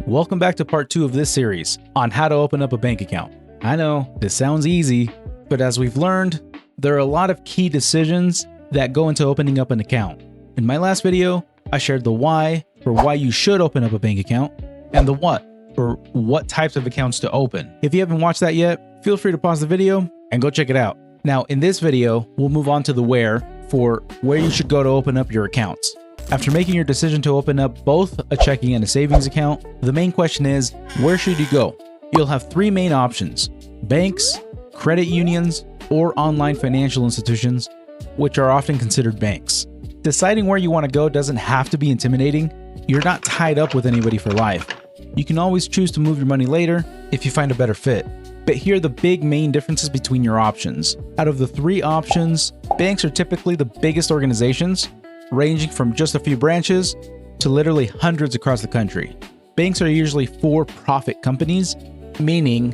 Welcome back to part 2 of this series on how to open up a bank account. I know, this sounds easy, but as we've learned, there are a lot of key decisions that go into opening up an account. In my last video, I shared the why for why you should open up a bank account and the what for what types of accounts to open. If you haven't watched that yet, feel free to pause the video and go check it out. Now, in this video, we'll move on to the where for where you should go to open up your accounts. After making your decision to open up both a checking and a savings account, the main question is, where should you go? You'll have 3 main options: banks, credit unions, or online financial institutions, which are often considered banks. Deciding where you want to go doesn't have to be intimidating. You're not tied up with anybody for life. You can always choose to move your money later if you find a better fit. But here are the big main differences between your options. Out of the 3 options, banks are typically the biggest organizations, ranging from just a few branches to literally hundreds across the country. Banks are usually for-profit companies, meaning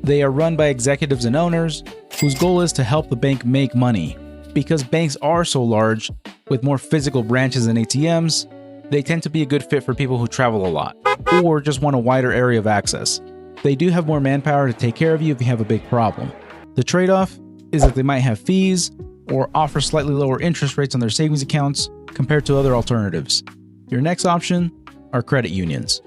they are run by executives and owners whose goal is to help the bank make money. Because banks are so large, with more physical branches and ATMs, they tend to be a good fit for people who travel a lot or just want a wider area of access. They do have more manpower to take care of you if you have a big problem. The trade-off is that they might have fees or offer slightly lower interest rates on their savings accounts compared to other alternatives. Your next option are credit unions.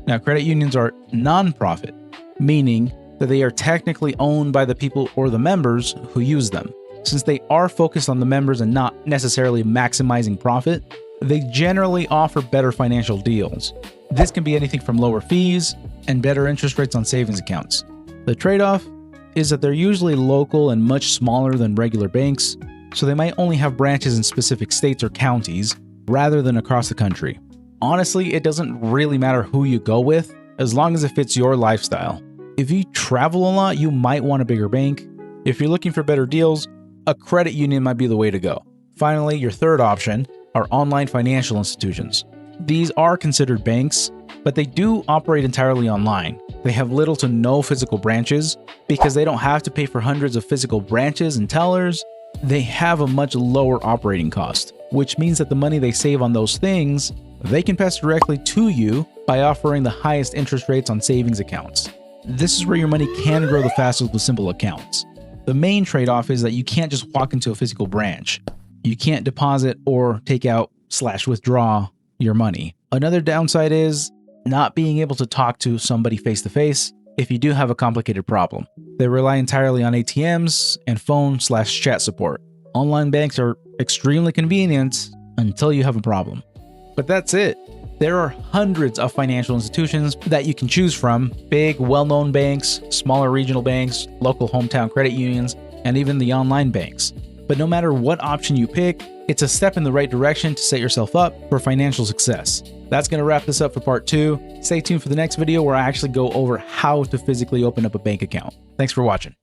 Now, credit unions are non-profit, meaning that they are technically owned by the people or the members who use them. Since they are focused on the members and not necessarily maximizing profit, they generally offer better financial deals. This can be anything from lower fees and better interest rates on savings accounts. The trade-off is that they're usually local and much smaller than regular banks, so they might only have branches in specific states or counties rather than across the country. Honestly, it doesn't really matter who you go with as long as it fits your lifestyle. If you travel a lot, you might want a bigger bank. If you're looking for better deals, a credit union might be the way to go. Finally, your third option are online financial institutions. These are considered banks, but they do operate entirely online. They have little to no physical branches because they don't have to pay for hundreds of physical branches and tellers. They have a much lower operating cost, which means that the money they save on those things, they can pass directly to you by offering the highest interest rates on savings accounts. This is where your money can grow the fastest with simple accounts. The main trade-off is that you can't just walk into a physical branch. You can't deposit or take out / withdraw your money. Another downside is not being able to talk to somebody face-to-face if you do have a complicated problem. They rely entirely on ATMs and phone/chat support. Online banks are extremely convenient until you have a problem. But that's it. There are hundreds of financial institutions that you can choose from: big, well-known banks, smaller regional banks, local hometown credit unions, and even the online banks. But no matter what option you pick, it's a step in the right direction to set yourself up for financial success. That's going to wrap this up for part 2. Stay tuned for the next video where I actually go over how to physically open up a bank account. Thanks for watching.